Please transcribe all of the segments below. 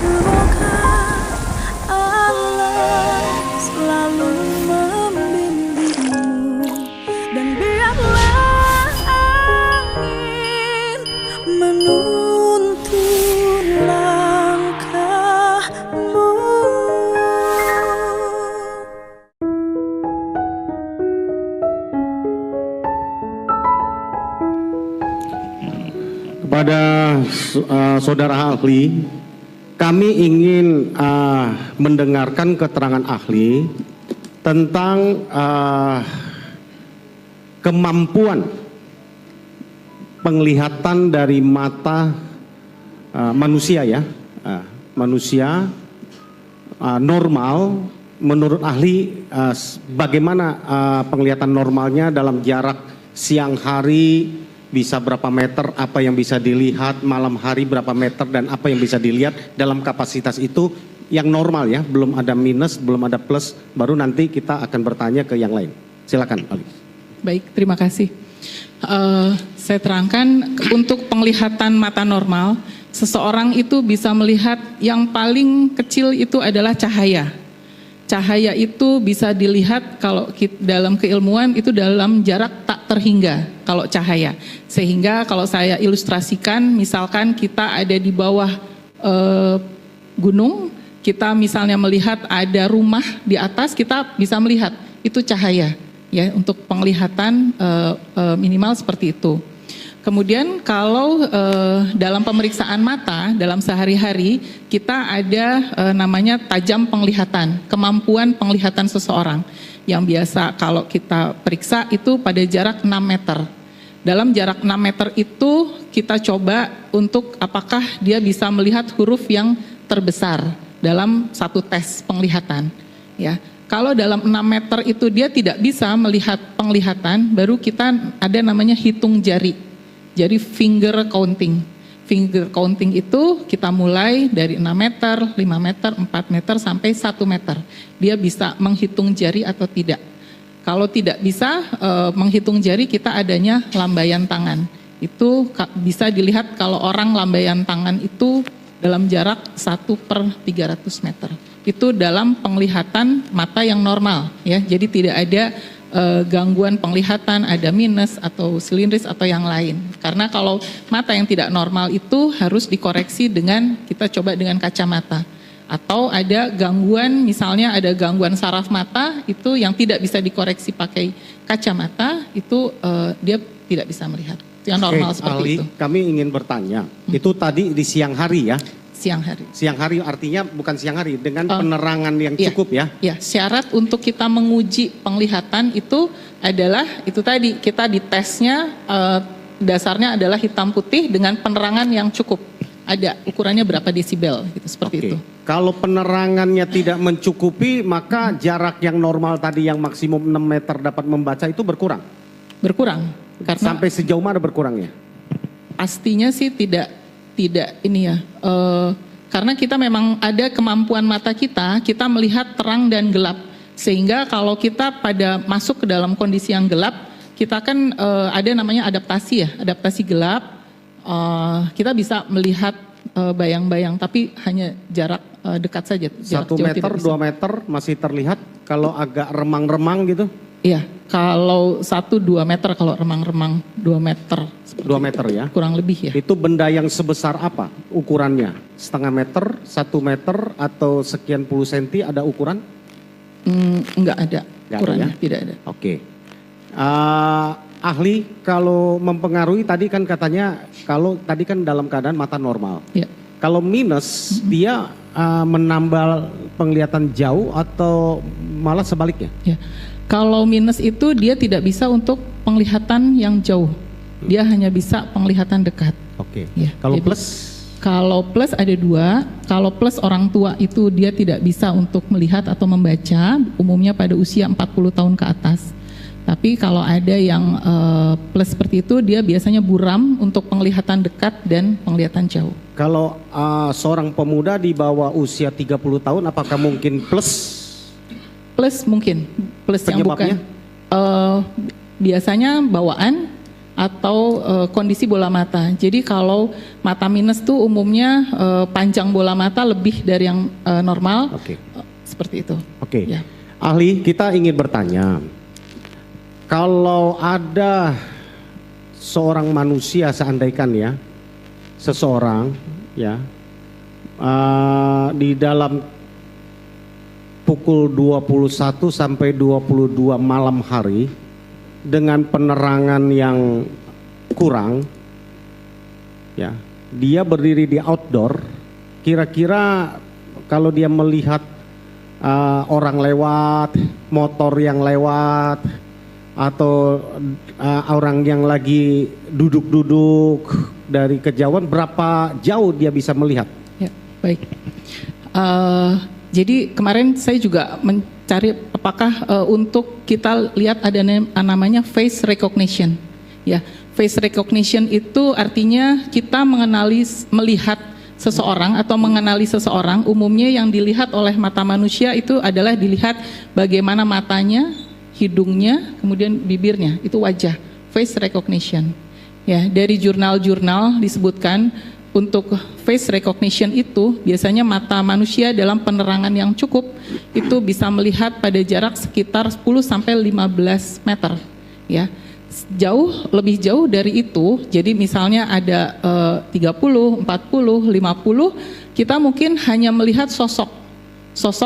Semoga Allah selalu membimbingmu, dan biarlah angin menuntun langkahmu. Kepada saudara ahli, kami ingin mendengarkan keterangan ahli tentang kemampuan penglihatan dari mata manusia ya, manusia normal. Menurut ahli, bagaimana penglihatan normalnya dalam jarak siang hari, bisa berapa meter, apa yang bisa dilihat, malam hari berapa meter, dan apa yang bisa dilihat dalam kapasitas itu yang normal ya, belum ada minus, belum ada plus, baru nanti kita akan bertanya ke yang lain. Silakan, Ali. Baik, terima kasih. Saya terangkan untuk penglihatan mata normal, seseorang itu bisa melihat yang paling kecil itu adalah cahaya. Cahaya itu bisa dilihat kalau dalam keilmuan itu dalam jarak tak terhingga kalau cahaya. Sehingga kalau saya ilustrasikan, misalkan kita ada di bawah gunung, kita misalnya melihat ada rumah di atas, kita bisa melihat itu cahaya. Ya, untuk penglihatan minimal seperti itu. Kemudian kalau dalam pemeriksaan mata, dalam sehari-hari kita ada namanya tajam penglihatan, kemampuan penglihatan seseorang. Yang biasa kalau kita periksa itu pada jarak 6 meter. Dalam jarak 6 meter itu kita coba untuk apakah dia bisa melihat huruf yang terbesar dalam satu tes penglihatan. Ya. Kalau dalam 6 meter itu dia tidak bisa melihat penglihatan, baru kita ada namanya hitung jari. Jadi finger counting. Finger counting itu kita mulai dari 6 meter, 5 meter, 4 meter sampai 1 meter. Dia bisa menghitung jari atau tidak. Kalau tidak bisa menghitung jari, kita adanya lambaian tangan. Itu bisa dilihat kalau orang lambaian tangan itu dalam jarak 1/300 meter. Itu dalam penglihatan mata yang normal ya. Jadi tidak ada gangguan penglihatan, ada minus atau silindris atau yang lain. Karena kalau mata yang tidak normal itu harus dikoreksi dengan kita coba dengan kacamata. Atau ada gangguan, misalnya ada gangguan saraf mata itu yang tidak bisa dikoreksi pakai kacamata, itu dia tidak bisa melihat. Yang normal seperti Ali, itu. kami ingin bertanya, itu tadi di siang hari ya? Siang hari. Siang hari artinya bukan siang hari, dengan penerangan yang iya, cukup ya? Ya, syarat untuk kita menguji penglihatan itu adalah, itu tadi kita ditesnya dasarnya adalah hitam putih dengan penerangan yang cukup. Ada ukurannya berapa desibel gitu, seperti itu. Kalau penerangannya tidak mencukupi, maka jarak yang normal tadi yang maksimum 6 meter dapat membaca itu berkurang? Berkurang. Karena sampai sejauh mana berkurangnya? Pastinya sih tidak ini ya, karena kita memang ada kemampuan mata kita melihat terang dan gelap, sehingga kalau kita pada masuk ke dalam kondisi yang gelap, kita kan ada namanya adaptasi ya, adaptasi gelap, kita bisa melihat bayang-bayang, tapi hanya jarak dekat saja. 1 meter, 2 meter masih terlihat, kalau agak remang-remang gitu? Iya, kalau 1-2 meter, kalau remang-remang 2 meter. 2 meter ya? Kurang lebih ya. Itu benda yang sebesar apa ukurannya? Setengah meter, 1 meter, atau sekian puluh senti ada ukuran? Enggak ada ukurannya, ya? tidak ada. Oke. Ahli, kalau mempengaruhi tadi kan katanya, kalau tadi kan dalam keadaan mata normal. Ya. Kalau minus, dia menambah penglihatan jauh atau malah sebaliknya? Ya. Kalau minus itu dia tidak bisa untuk penglihatan yang jauh. Dia hanya bisa penglihatan dekat. Oke. Ya, kalau jadi, plus? Kalau plus ada 2. Kalau plus orang tua itu dia tidak bisa untuk melihat atau membaca, umumnya pada usia 40 tahun ke atas. Tapi kalau ada yang plus seperti itu, dia biasanya buram untuk penglihatan dekat dan penglihatan jauh. Kalau seorang pemuda di bawah usia 30 tahun, apakah mungkin plus? Plus mungkin, plus yang bukan. Penyebabnya? Biasanya bawaan, atau kondisi bola mata. Jadi kalau mata minus tuh umumnya panjang bola mata lebih dari yang normal. Oke. Seperti itu. Oke. Ya. Ahli, kita ingin bertanya, kalau ada seorang manusia, seandainya ya, seseorang ya di dalam pukul 21 sampai 22 malam hari dengan penerangan yang kurang, ya, dia berdiri di outdoor, kira-kira kalau dia melihat orang lewat, motor yang lewat, atau orang yang lagi duduk-duduk dari kejauhan, berapa jauh dia bisa melihat? Ya, baik. Jadi kemarin saya juga mencari apakah untuk kita lihat ada namanya face recognition. Ya, face recognition itu artinya kita melihat seseorang atau mengenali seseorang. Umumnya yang dilihat oleh mata manusia itu adalah dilihat bagaimana matanya, hidungnya, kemudian bibirnya, itu wajah, face recognition. Ya, dari jurnal-jurnal disebutkan untuk face recognition itu biasanya mata manusia dalam penerangan yang cukup itu bisa melihat pada jarak sekitar 10 sampai 15 meter. Ya. Lebih jauh dari itu, jadi misalnya ada 30, 40, 50, kita mungkin hanya melihat sosok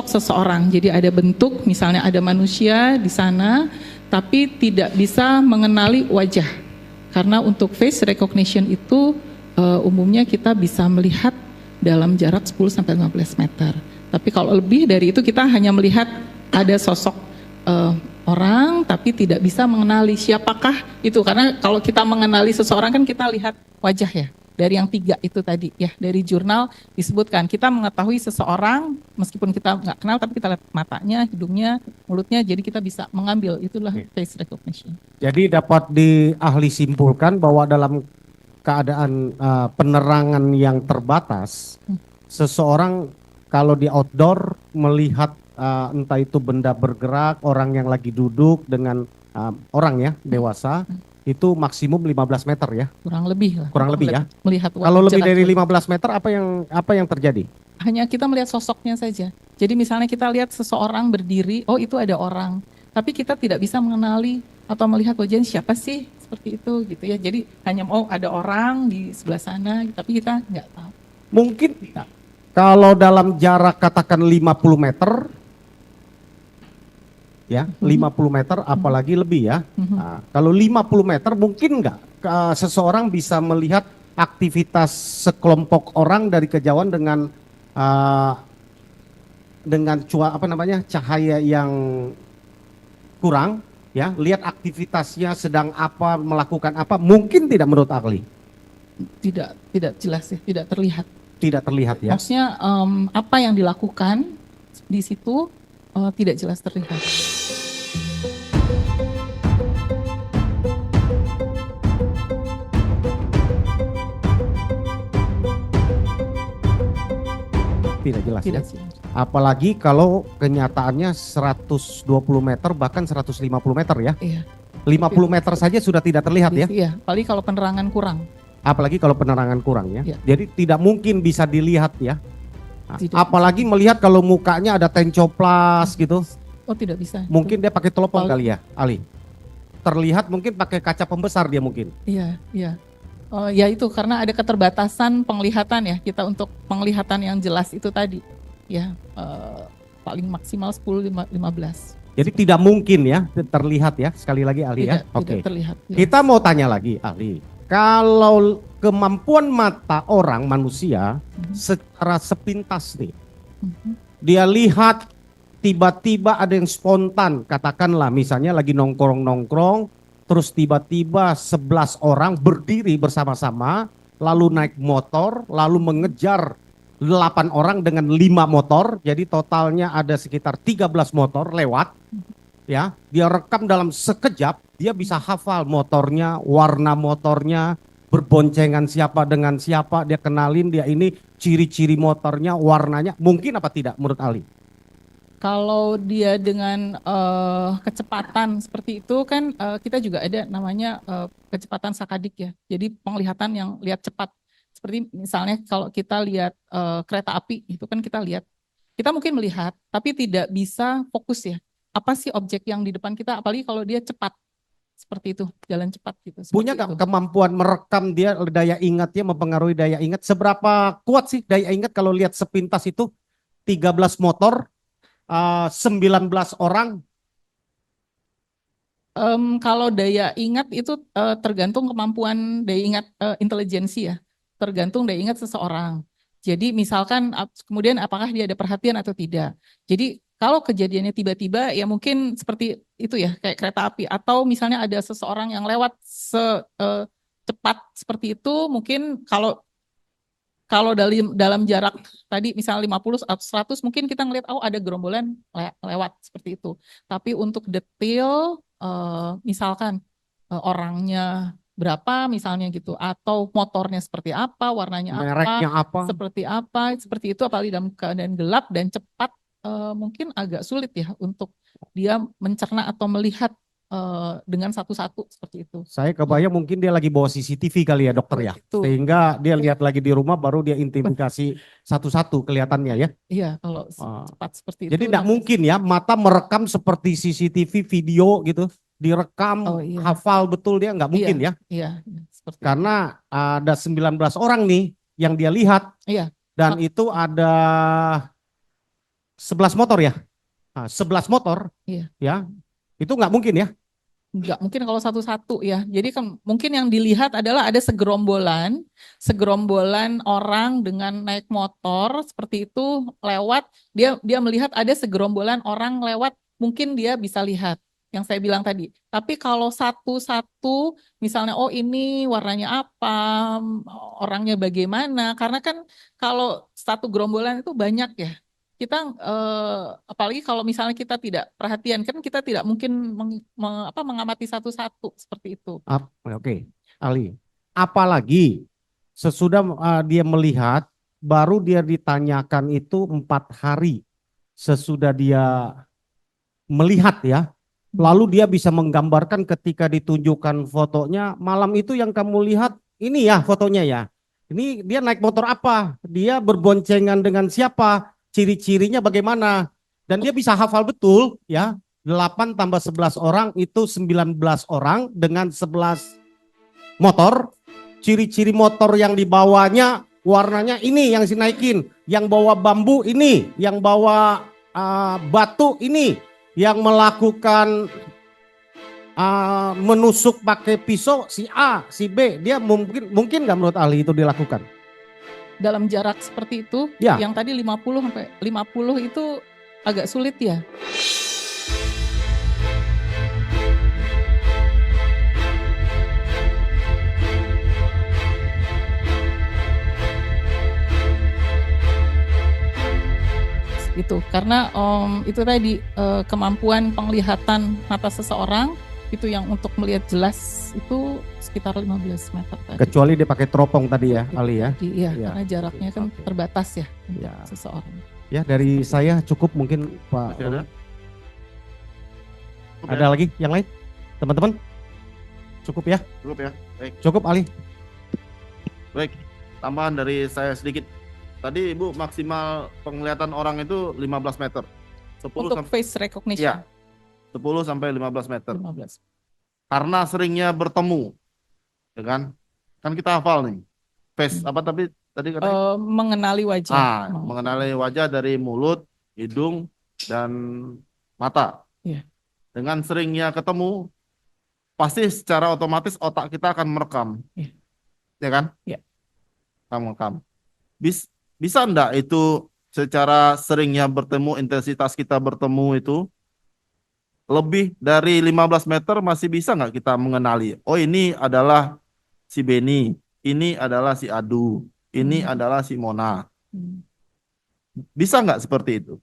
seseorang. Jadi ada bentuk, misalnya ada manusia di sana, tapi tidak bisa mengenali wajah. Karena untuk face recognition itu umumnya kita bisa melihat dalam jarak 10 sampai 15 meter. Tapi kalau lebih dari itu kita hanya melihat ada sosok orang tapi tidak bisa mengenali siapakah itu. Karena kalau kita mengenali seseorang kan kita lihat wajah ya. Dari yang 3 itu tadi ya, dari jurnal disebutkan kita mengetahui seseorang meskipun kita nggak kenal tapi kita lihat matanya, hidungnya, mulutnya, jadi kita bisa mengambil, itulah face recognition. Jadi dapat ahli simpulkan bahwa dalam keadaan penerangan yang terbatas, seseorang kalau di outdoor melihat entah itu benda bergerak, orang yang lagi duduk dengan orang ya dewasa, itu maksimum 15 meter ya. Kurang lebih lah. Kurang lebih ya. Melihat kalau lebih dari 15 meter apa yang terjadi? Hanya kita melihat sosoknya saja. Jadi misalnya kita lihat seseorang berdiri, oh itu ada orang, tapi kita tidak bisa mengenali atau melihat wajahnya siapa sih, seperti itu gitu ya. Jadi hanya ada orang di sebelah sana, tapi kita nggak tahu. Mungkin kalau dalam jarak katakan 50 meter, ya 50 meter apalagi lebih ya. Nah, kalau 50 meter mungkin nggak seseorang bisa melihat aktivitas sekelompok orang dari kejauhan dengan cahaya yang kurang ya, lihat aktivitasnya sedang apa, melakukan apa, mungkin tidak menurut ahli? Tidak jelas ya, tidak terlihat. Tidak terlihat ya. Maksudnya apa yang dilakukan di situ tidak jelas terlihat. Tidak jelas Tidak ya. jelas. Apalagi kalau kenyataannya 120 meter bahkan 150 meter ya. Iya. 50 meter saja sudah tidak terlihat ya. Iya, apalagi kalau penerangan kurang. Apalagi kalau penerangan kurang ya. Iya. Jadi tidak mungkin bisa dilihat ya. Nah, Tidak apalagi melihat kalau mukanya ada tencoplas gitu. Oh tidak bisa. Mungkin dia pakai telepon Apalagi- kali ya, Ali. Terlihat mungkin pakai kaca pembesar dia mungkin. Iya, iya. Oh, ya itu karena ada keterbatasan penglihatan ya, kita untuk penglihatan yang jelas itu tadi. Ya, paling maksimal 10-15. Jadi tidak mungkin ya terlihat ya, sekali lagi Ali ya. Tidak terlihat. Ya. Kita mau tanya lagi Ali. Kalau kemampuan mata orang manusia secara sepintas nih, dia lihat tiba-tiba ada yang spontan, katakanlah misalnya lagi nongkrong-nongkrong, terus tiba-tiba 11 orang berdiri bersama-sama, lalu naik motor, lalu mengejar 8 orang dengan 5 motor, jadi totalnya ada sekitar 13 motor lewat, ya, dia rekam dalam sekejap, dia bisa hafal motornya, warna motornya, berboncengan siapa dengan siapa, dia kenalin dia ini, ciri-ciri motornya, warnanya, mungkin apa tidak menurut Ali? Kalau dia dengan kecepatan seperti itu kan kita juga ada namanya kecepatan sakadik ya. Jadi penglihatan yang lihat cepat. Seperti misalnya kalau kita lihat kereta api itu kan kita mungkin melihat tapi tidak bisa fokus ya. Apa sih objek yang di depan kita? Apalagi kalau dia cepat seperti itu, jalan cepat gitu. Punya Seperti nggak itu. kemampuan merekam dia daya ingatnya mempengaruhi daya ingat? Seberapa kuat sih daya ingat kalau lihat sepintas itu 13 motor, 19 orang? Kalau daya ingat itu tergantung kemampuan daya ingat intelijensi ya, tergantung daya ingat seseorang. Jadi misalkan kemudian apakah dia ada perhatian atau tidak. Jadi kalau kejadiannya tiba-tiba ya mungkin seperti itu ya kayak kereta api atau misalnya ada seseorang yang lewat cepat seperti itu mungkin kalau kalau dalam jarak tadi misalnya 50 atau 100 mungkin kita ngelihat oh ada gerombolan lewat seperti itu. Tapi untuk detail misalkan orangnya berapa misalnya gitu atau motornya seperti apa, warnanya Mereknya apa? seperti itu apalagi dalam keadaan gelap dan cepat mungkin agak sulit ya untuk dia mencerna atau melihat dengan satu-satu seperti itu. Saya kebayang mungkin dia lagi bawa CCTV kali ya dokter ya. Itu. Sehingga dia lihat lagi di rumah baru dia identifikasi satu-satu kelihatannya ya. Iya, kalau Ah. cepat seperti itu. Jadi tidak mungkin ya mata merekam seperti CCTV video gitu. Direkam, Oh, iya. hafal betul dia nggak mungkin ya. Iya, seperti itu. Karena ada 19 orang nih yang dia lihat. Iya. Dan itu ada 11 motor ya. Nah, 11 motor. Iya. Ya. Itu nggak mungkin ya. Nggak mungkin kalau satu-satu ya. Jadi kan mungkin yang dilihat adalah ada segerombolan orang dengan naik motor seperti itu lewat. Dia melihat ada segerombolan orang lewat. Mungkin dia bisa lihat yang saya bilang tadi. Tapi kalau satu-satu, misalnya oh ini warnanya apa, orangnya bagaimana. Karena kan kalau satu gerombolan itu banyak ya. Kita apalagi kalau misalnya kita tidak perhatian kan kita tidak mungkin mengamati satu-satu seperti itu. Oke, Ali. Apalagi sesudah dia melihat, baru dia ditanyakan itu 4 hari sesudah dia melihat ya. Lalu dia bisa menggambarkan ketika ditunjukkan fotonya, malam itu yang kamu lihat ini ya fotonya ya. Ini dia naik motor apa? Dia berboncengan dengan siapa? Ciri-cirinya bagaimana? Dan dia bisa hafal betul ya. 8 tambah 11 orang itu 19 orang dengan 11 motor. Ciri-ciri motor yang dibawanya warnanya ini yang dinaikin. Yang bawa bambu ini, yang bawa batu ini, yang melakukan menusuk pakai pisau si A, si B. Dia mungkin nggak menurut ahli itu dilakukan? Dalam jarak seperti itu, Ya. yang tadi 50 sampai 50 itu agak sulit ya. Itu karena itu tadi kemampuan penglihatan mata seseorang itu yang untuk melihat jelas itu sekitar 15 meter tadi. Kecuali dia pakai teropong tadi ya, Ali ya. Iya, Ya. karena jaraknya kan Oke. terbatas ya untuk Ya. seseorang. Ya dari saya cukup mungkin Pak. Masih ada? Ada lagi yang lain? Teman-teman? Cukup ya? Cukup ya. Baik, Cukup Ali? baik. Tambahan dari saya sedikit. Tadi Ibu maksimal penglihatan orang itu 15 meter. 10 Untuk sampai face recognition. 10 sampai 15 meter. 15. Karena seringnya bertemu. Ya kan? Kan kita hafal nih. Face apa tapi tadi katanya? Mengenali wajah. Mengenali wajah dari mulut, hidung dan mata. Iya. Dengan seringnya ketemu, pasti secara otomatis otak kita akan merekam. Iya. Ya kan? Iya. Akan merekam. Bisa enggak itu secara seringnya bertemu, intensitas kita bertemu itu lebih dari 15 meter masih bisa nggak kita mengenali? Oh ini adalah si Beni, ini adalah si Adu, ini adalah si Mona. Bisa nggak seperti itu?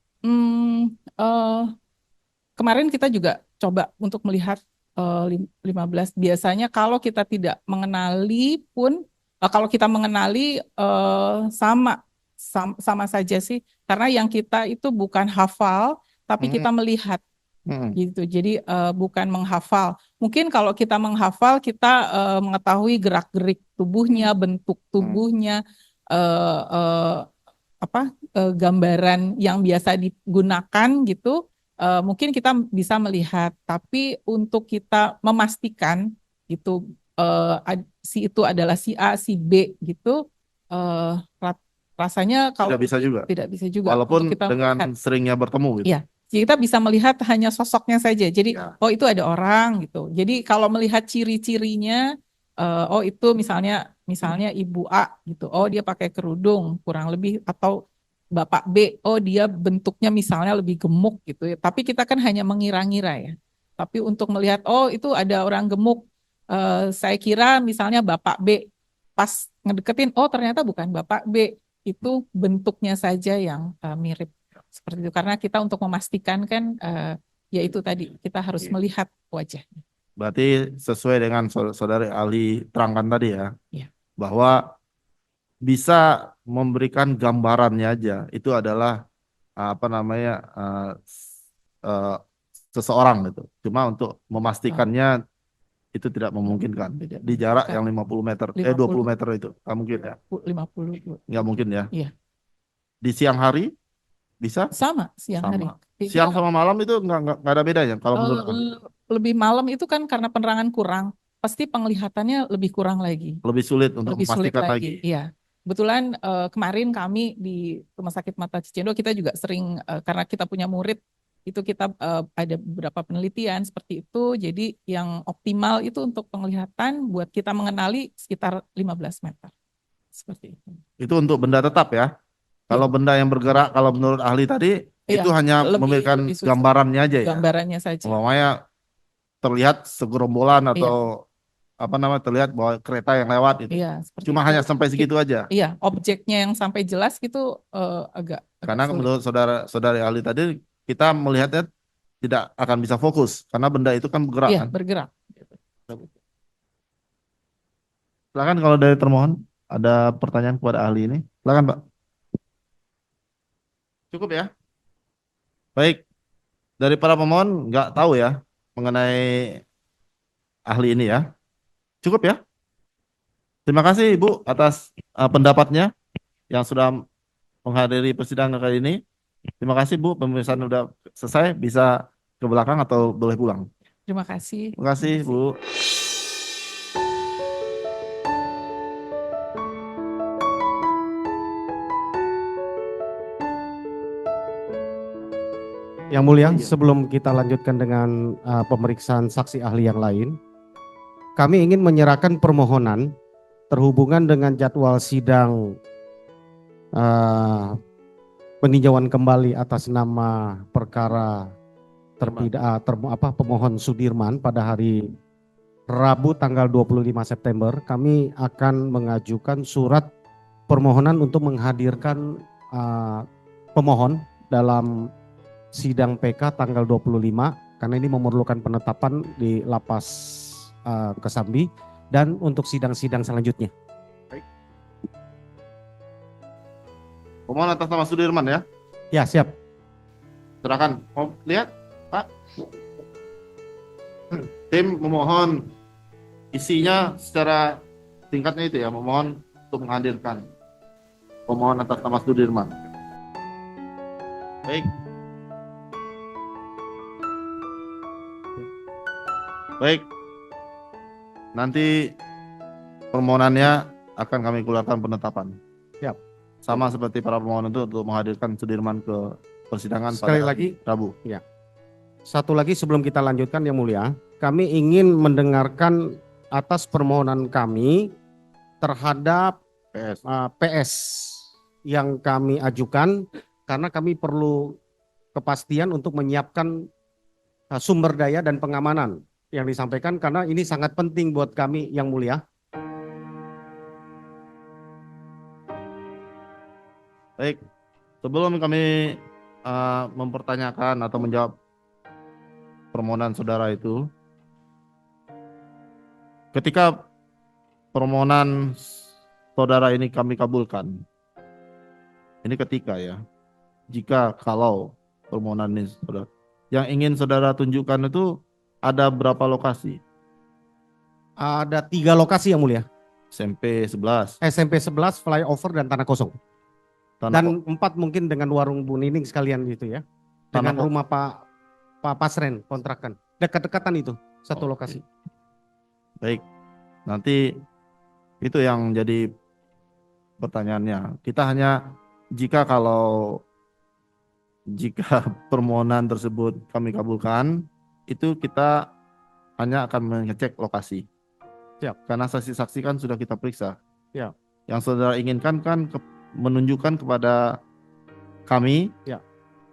Kemarin kita juga coba untuk melihat 15. Biasanya kalau kita tidak mengenali pun, kalau kita mengenali sama saja sih. Karena yang kita itu bukan hafal, tapi kita melihat Mm-mm. gitu. Jadi bukan menghafal. Mungkin kalau kita menghafal, kita mengetahui gerak-gerik tubuhnya, bentuk tubuhnya, eh, eh, gambaran yang biasa digunakan gitu. Mungkin kita bisa melihat. Tapi untuk kita memastikan gitu, si itu adalah si A, si B gitu, rasanya kalau Tidak bisa juga. tidak bisa juga Walaupun untuk kita dengan melihat. seringnya bertemu gitu. Iya, jadi kita bisa melihat hanya sosoknya saja. Jadi, Ya. oh itu ada orang gitu. Jadi kalau melihat ciri-cirinya, oh itu misalnya Ibu A gitu. Oh dia pakai kerudung kurang lebih, atau Bapak B. Oh dia bentuknya misalnya lebih gemuk gitu ya. Tapi kita kan hanya mengira-ngira ya. Tapi untuk melihat, oh itu ada orang gemuk. Saya kira misalnya Bapak B. Pas ngedeketin, oh ternyata bukan Bapak B. Itu bentuknya saja yang mirip. Seperti itu, karena kita untuk memastikan kan ya itu tadi kita harus melihat wajah. Berarti sesuai dengan saudari ahli terangkan tadi ya, Iya. bahwa bisa memberikan gambarannya aja itu adalah apa namanya eh, seseorang gitu. Cuma untuk memastikannya itu tidak memungkinkan Tidak di jarak memungkinkan. yang 50 meter, 50. 20 meter itu nggak mungkin ya, 50. nggak mungkin ya. Iya. Di siang hari bisa Sama siang hari. sama. Kita Siang sama malam itu nggak ada bedanya kalau menurut Anda? lebih malam itu kan karena penerangan kurang, pasti penglihatannya lebih kurang lagi. Lebih sulit untuk Lebih sulit memastikan lagi. lagi. Iya. Kebetulan kemarin kami di Rumah Sakit Mata Cicendo kita juga sering karena kita punya murid itu kita ada beberapa penelitian seperti itu. Jadi yang optimal itu untuk penglihatan buat kita mengenali sekitar 15 meter. Seperti itu. Itu untuk benda tetap ya. Kalau benda yang bergerak, kalau menurut ahli tadi, Iya, itu hanya memberikan lebih susah. gambarannya aja ya. Gambarannya saja. Umpamanya terlihat segerombolan Iya. atau apa namanya terlihat bahwa kereta yang lewat itu. Iya, seperti Cuma itu. hanya sampai segitu aja. Iya, objeknya yang sampai jelas gitu agak Karena sulit. menurut saudari ahli tadi, kita melihatnya tidak akan bisa fokus karena benda itu kan bergerak Iya, kan. bergerak. Silakan kalau dari termohon ada pertanyaan kepada ahli ini. Silakan, Pak. Cukup ya. Baik. Dari para pemohon nggak tahu ya mengenai ahli ini ya. Cukup ya. Terima kasih Ibu atas pendapatnya yang sudah menghadiri persidangan kali ini. Terima kasih Bu, pemeriksaan sudah selesai, bisa ke belakang atau boleh pulang. Terima kasih. Terima kasih Bu. Yang mulia, sebelum kita lanjutkan dengan pemeriksaan saksi ahli yang lain, kami ingin menyerahkan permohonan terhubungan dengan jadwal sidang peninjauan kembali atas nama perkara pemohon Sudirman pada hari Rabu tanggal 25 September. Kami akan mengajukan surat permohonan untuk menghadirkan pemohon dalam sidang PK tanggal 25 karena ini memerlukan penetapan di Lapas Kesambi dan untuk sidang-sidang selanjutnya. Baik. Pemohon atas nama Sudirman ya. Ya, siap. Silakan. Mau lihat, Pak? Tim memohon isinya secara singkatnya itu ya, memohon untuk menghadirkan pemohon atas nama Sudirman. Baik. Baik, nanti permohonannya akan kami keluarkan penetapan. Siap. Sama seperti para pemohon itu untuk menghadirkan Sudirman ke persidangan Sekali pada lagi, Rabu. ya. Satu lagi sebelum kita lanjutkan yang mulia, kami ingin mendengarkan atas permohonan kami terhadap PS yang kami ajukan karena kami perlu kepastian untuk menyiapkan sumber daya dan pengamanan yang disampaikan karena ini sangat penting buat kami yang mulia. Baik, sebelum kami mempertanyakan atau menjawab permohonan saudara itu, ketika permohonan saudara ini kami kabulkan, ini ketika ya, jika kalau permohonan ini, saudara. Yang ingin saudara tunjukkan itu ada berapa lokasi? Ada 3 lokasi yang mulia. SMP 11, SMP 11, flyover dan tanah kosong. tanah Dan 4 mungkin dengan warung Bu Nining sekalian gitu ya. Dengan Tanah- rumah Pak Pasren kontrakan. Dekat-dekatan itu satu Oke. lokasi. Baik, nanti itu yang jadi pertanyaannya. Kita hanya jika permohonan tersebut kami kabulkan, itu kita hanya akan mengecek lokasi. Siap. Karena saksi-saksi kan sudah kita periksa. Siap. Yang saudara inginkan kan menunjukkan kepada kami, Ya.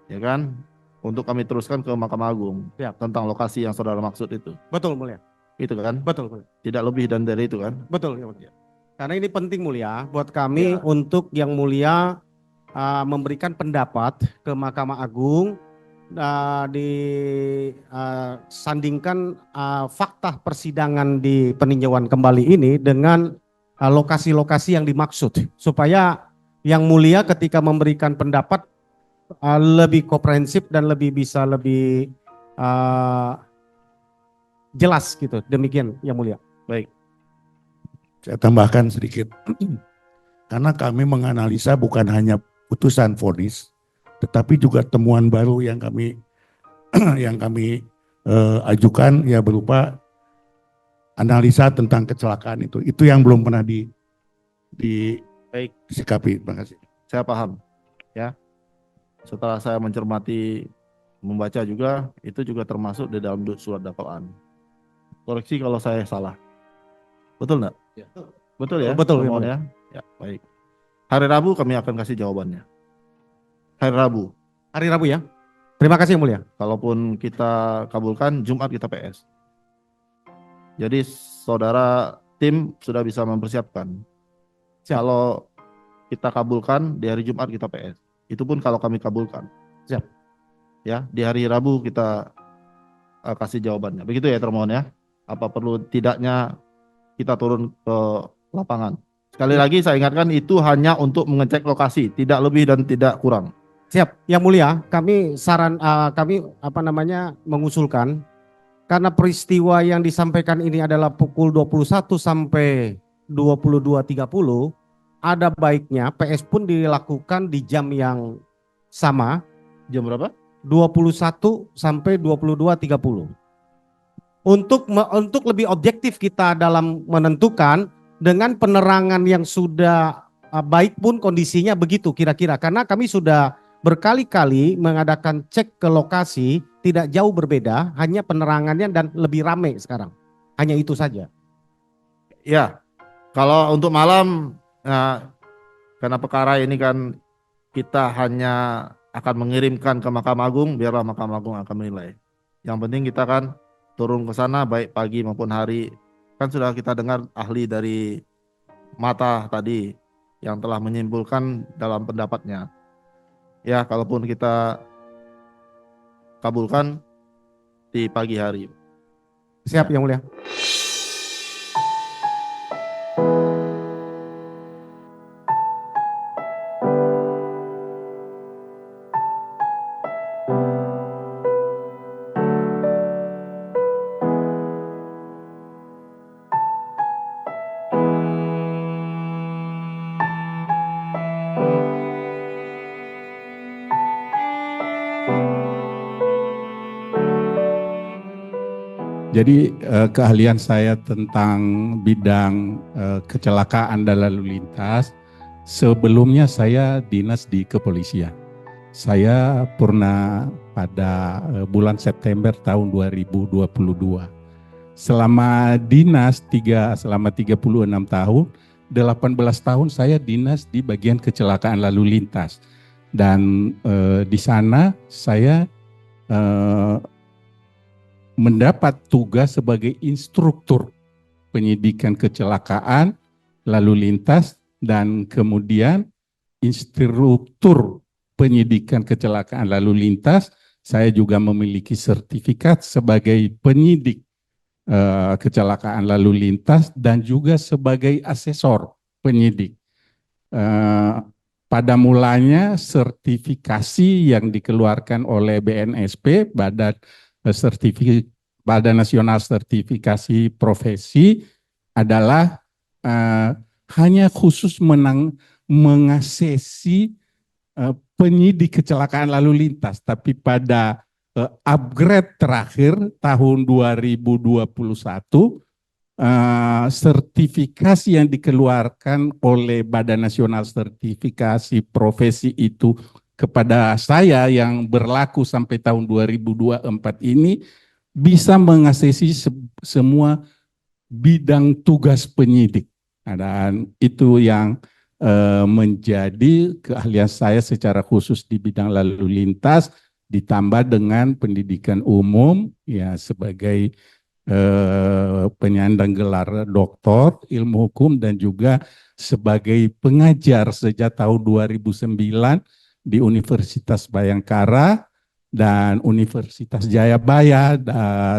ya kan, untuk kami teruskan ke Mahkamah Agung Siap. tentang lokasi yang saudara maksud itu. Betul mulia. Itu kan, Betul mulia. tidak lebih dan dari itu kan. Betul ya mulia. Karena ini penting mulia buat kami Ya. untuk yang mulia memberikan pendapat ke Mahkamah Agung disandingkan fakta persidangan di peninjauan kembali ini dengan lokasi-lokasi yang dimaksud supaya yang mulia ketika memberikan pendapat lebih komprehensif dan lebih jelas gitu. Demikian yang mulia. Baik. Saya tambahkan sedikit. Karena kami menganalisa bukan hanya putusan vonis, tetapi juga temuan baru yang kami ajukan ya berupa analisa tentang kecelakaan itu. Itu yang belum pernah Baik. disikapi. Terima kasih. Saya paham, ya. Setelah saya mencermati, membaca juga, itu juga termasuk di dalam surat dakwaan. Koreksi kalau saya salah. Betul enggak? Ya. Betul ya? Betul, Mohon ya. Ya, baik. Hari Rabu kami akan kasih jawabannya. Hari Rabu. Hari Rabu ya. Terima kasih yang mulia. Kalaupun kita kabulkan, Jumat kita PS. Jadi saudara tim sudah bisa mempersiapkan. Siap. Kalau kita kabulkan, di hari Jumat kita PS. Itu pun kalau kami kabulkan. Siap. Ya, di hari Rabu kita kasih jawabannya. Begitu ya termohon ya. Apa perlu tidaknya kita turun ke lapangan. Sekali lagi saya ingatkan itu hanya untuk mengecek lokasi, tidak lebih dan tidak kurang. Siap, yang mulia, kami mengusulkan karena peristiwa yang disampaikan ini adalah pukul 21 sampai 22.30, ada baiknya PS pun dilakukan di jam yang sama, Jam berapa? 21 sampai 22.30. Untuk lebih objektif kita dalam menentukan dengan penerangan yang sudah baik pun kondisinya begitu kira-kira. Karena kami sudah berkali-kali mengadakan cek ke lokasi, tidak jauh berbeda, hanya penerangannya dan lebih ramai sekarang. Hanya itu saja. Ya, kalau untuk malam, karena perkara ini kan kita hanya akan mengirimkan ke Mahkamah Agung, biarlah Mahkamah Agung akan menilai. Yang penting kita kan turun ke sana baik pagi maupun hari. Kan sudah kita dengar ahli dari mata tadi yang telah menyimpulkan dalam pendapatnya. Ya, kalaupun kita kabulkan di pagi hari. Siap yang mulia. Jadi keahlian saya tentang bidang kecelakaan dan lalu lintas, sebelumnya saya dinas di kepolisian. Saya pernah pada bulan September tahun 2022. Selama dinas selama 36 tahun, 18 tahun saya dinas di bagian kecelakaan lalu lintas. Dan di sana saya mendapat tugas sebagai instruktur penyidikan kecelakaan lalu lintas dan kemudian instruktur penyidikan kecelakaan lalu lintas. Saya juga memiliki sertifikat sebagai penyidik kecelakaan lalu lintas dan juga sebagai asesor penyidik. pada mulanya sertifikasi yang dikeluarkan oleh BNSP, Badan Nasional Sertifikasi Profesi, adalah hanya khusus mengasesi penyidik kecelakaan lalu lintas, tapi pada upgrade terakhir tahun 2021, sertifikasi yang dikeluarkan oleh Badan Nasional Sertifikasi Profesi itu kepada saya yang berlaku sampai tahun 2024 ini bisa mengasesi semua bidang tugas penyidik. Dan itu yang menjadi keahlian saya secara khusus di bidang lalu lintas, ditambah dengan pendidikan umum ya sebagai penyandang gelar doktor ilmu hukum dan juga sebagai pengajar sejak tahun 2009 di Universitas Bhayangkara dan Universitas Jayabaya,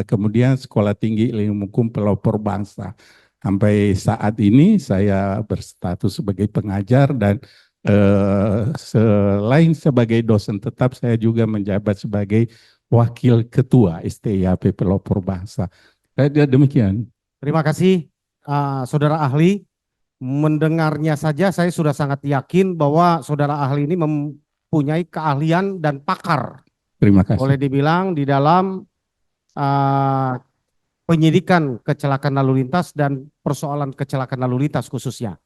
kemudian Sekolah Tinggi Ilmu Hukum Pelopor Bangsa. Sampai saat ini saya berstatus sebagai pengajar dan selain sebagai dosen tetap, saya juga menjabat sebagai wakil ketua STIAP Pelopor Bangsa. Demikian. Terima kasih saudara ahli. Mendengarnya saja saya sudah sangat yakin bahwa saudara ahli ini mempunyai keahlian dan pakar. Terima kasih. Boleh dibilang di dalam penyidikan kecelakaan lalu lintas dan persoalan kecelakaan lalu lintas khususnya.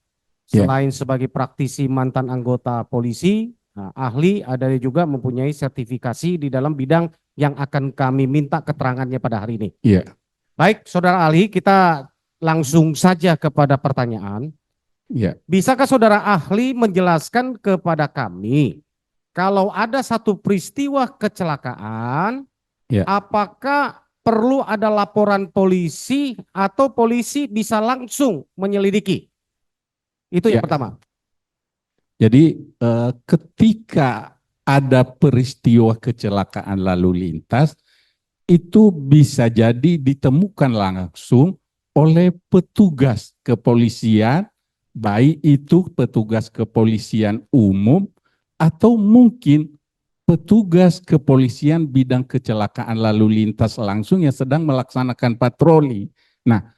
Selain sebagai praktisi mantan anggota polisi, ahli ada juga mempunyai sertifikasi di dalam bidang yang akan kami minta keterangannya pada hari ini. Iya. Baik, saudara ahli, kita langsung saja kepada pertanyaan. Iya. Bisakah saudara ahli menjelaskan kepada kami kalau ada satu peristiwa kecelakaan, apakah perlu ada laporan polisi atau polisi bisa langsung menyelidiki? Itu yang pertama. Jadi ketika ada peristiwa kecelakaan lalu lintas, itu bisa jadi ditemukan langsung oleh petugas kepolisian, baik itu petugas kepolisian umum atau mungkin petugas kepolisian bidang kecelakaan lalu lintas langsung yang sedang melaksanakan patroli. Nah,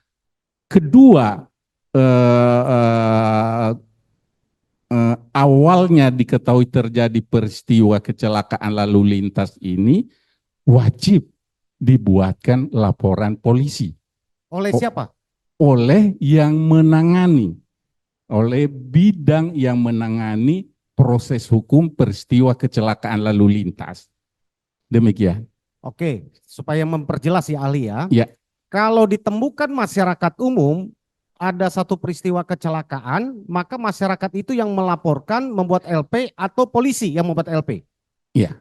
kedua awalnya diketahui terjadi peristiwa kecelakaan lalu lintas ini wajib dibuatkan laporan polisi. Oleh siapa? Oleh yang menangani, oleh bidang yang menangani proses hukum peristiwa kecelakaan lalu lintas. Demikian. Oke, supaya memperjelas ya ahli ya. Ya. Kalau ditemukan masyarakat umum ada satu peristiwa kecelakaan, maka masyarakat itu yang melaporkan membuat LP atau polisi yang membuat LP. Iya.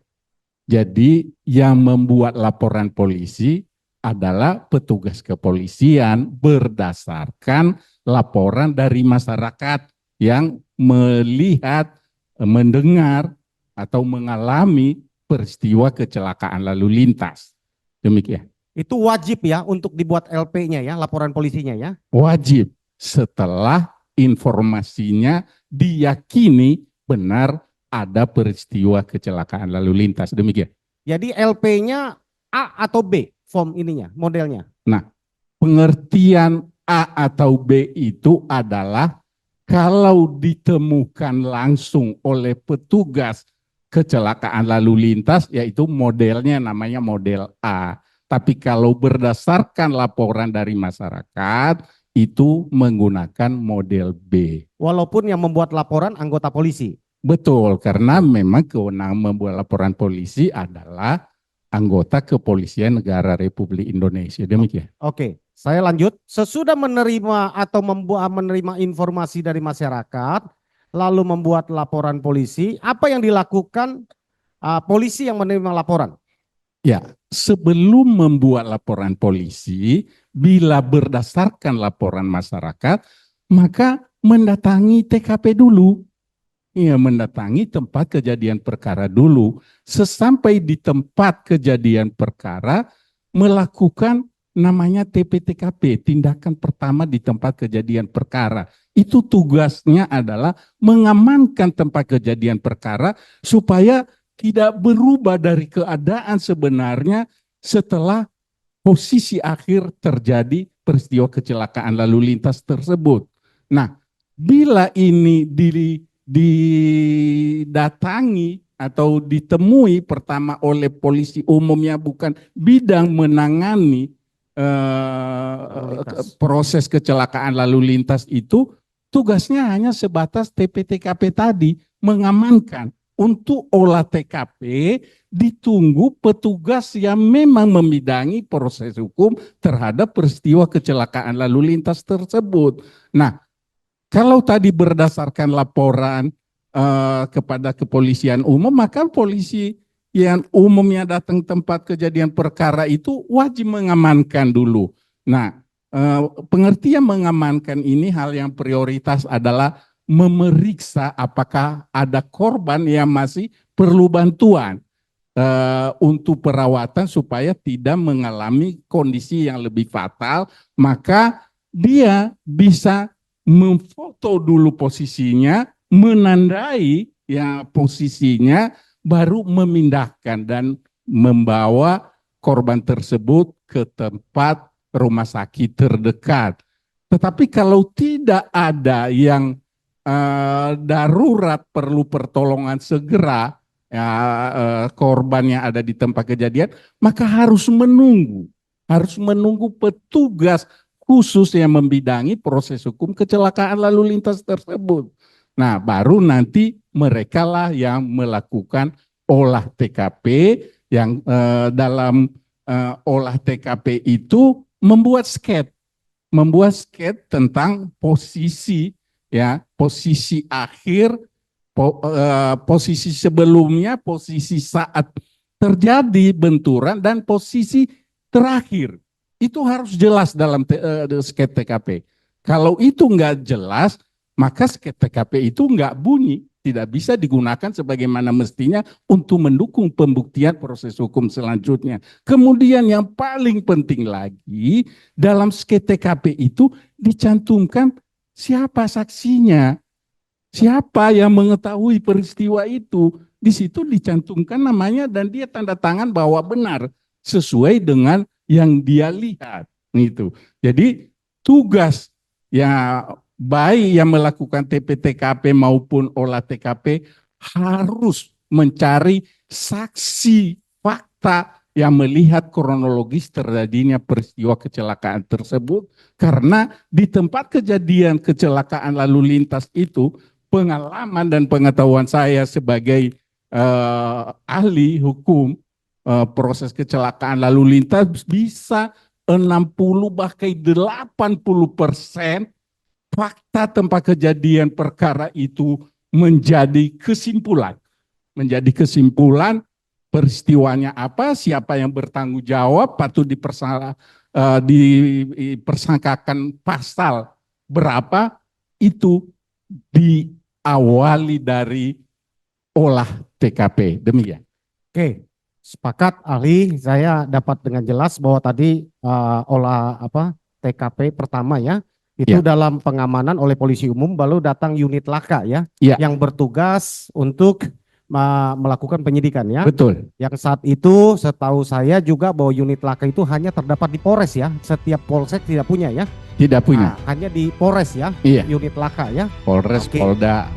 Jadi yang membuat laporan polisi adalah petugas kepolisian berdasarkan laporan dari masyarakat yang melihat, mendengar atau mengalami peristiwa kecelakaan lalu lintas. Demikian. Itu wajib ya untuk dibuat LP-nya ya, laporan polisinya ya? Wajib setelah informasinya diyakini benar ada peristiwa kecelakaan lalu lintas. Demikian. Jadi LP-nya A atau B form ininya, modelnya? Nah, pengertian A atau B itu adalah kalau ditemukan langsung oleh petugas kecelakaan lalu lintas, yaitu modelnya namanya model A. Tapi kalau berdasarkan laporan dari masyarakat, itu menggunakan model B. Walaupun yang membuat laporan anggota polisi? Betul, karena memang kewenangan membuat laporan polisi adalah anggota Kepolisian Negara Republik Indonesia. Demikian. Oke, saya lanjut. Sesudah menerima atau menerima informasi dari masyarakat, lalu membuat laporan polisi, apa yang dilakukan polisi yang menerima laporan? Ya, sebelum membuat laporan polisi, bila berdasarkan laporan masyarakat, maka mendatangi TKP dulu. Ya, mendatangi tempat kejadian perkara dulu. Sesampai di tempat kejadian perkara, melakukan namanya TPTKP, tindakan pertama di tempat kejadian perkara. itu tugasnya adalah mengamankan tempat kejadian perkara supaya tidak berubah dari keadaan sebenarnya setelah posisi akhir terjadi peristiwa kecelakaan lalu lintas tersebut. Nah, bila ini didatangi atau ditemui pertama oleh polisi umumnya bukan bidang menangani proses kecelakaan lalu lintas itu, tugasnya hanya sebatas TP-TKP tadi, mengamankan. Untuk olah TKP ditunggu petugas yang memang membidangi proses hukum terhadap peristiwa kecelakaan lalu lintas tersebut. Nah, kalau tadi berdasarkan laporan kepada kepolisian umum, maka polisi yang umumnya datang tempat kejadian perkara itu wajib mengamankan dulu. Nah, pengertian mengamankan ini hal yang prioritas adalah memeriksa apakah ada korban yang masih perlu bantuan untuk perawatan supaya tidak mengalami kondisi yang lebih fatal, maka dia bisa memfoto dulu posisinya, menandai ya posisinya, baru memindahkan dan membawa korban tersebut ke tempat rumah sakit terdekat. Tetapi kalau tidak ada yang darurat perlu pertolongan segera, ya, korban yang ada di tempat kejadian, maka harus menunggu petugas khusus yang membidangi proses hukum kecelakaan lalu lintas tersebut. Nah, baru nanti mereka lah yang melakukan olah TKP, yang dalam olah TKP itu membuat sketsa tentang posisi, ya, posisi akhir, posisi sebelumnya, posisi saat terjadi benturan, dan posisi terakhir. Itu harus jelas dalam sketsa TKP. Kalau itu nggak jelas, maka sketsa TKP itu nggak bunyi, tidak bisa digunakan sebagaimana mestinya untuk mendukung pembuktian proses hukum selanjutnya. Kemudian yang paling penting lagi, dalam sketsa TKP itu dicantumkan siapa saksinya, siapa yang mengetahui peristiwa itu. Di situ dicantumkan namanya dan dia tanda tangan bahwa benar sesuai dengan yang dia lihat. Gitu. Jadi tugas ya baik yang melakukan TP-TKP maupun olah TKP harus mencari saksi fakta yang melihat kronologis terjadinya peristiwa kecelakaan tersebut, karena di tempat kejadian kecelakaan lalu lintas itu pengalaman dan pengetahuan saya sebagai ahli hukum proses kecelakaan lalu lintas bisa 60 bahkan 80% fakta tempat kejadian perkara itu menjadi kesimpulan peristiwanya apa, siapa yang bertanggung jawab, patut dipersangkakan pasal berapa, itu diawali dari olah TKP. Demikian. Oke, sepakat ahli, saya dapat dengan jelas bahwa tadi olah TKP pertama ya, itu dalam pengamanan oleh polisi umum, lalu datang unit laka ya, yang bertugas untuk melakukan penyidikan ya. Betul. Yang saat itu setahu saya juga bahwa unit laka itu hanya terdapat di Polres ya, setiap polsek tidak punya ya. Tidak punya. Hanya di Polres ya, Iya. unit laka ya. Polres, Oke. Polda.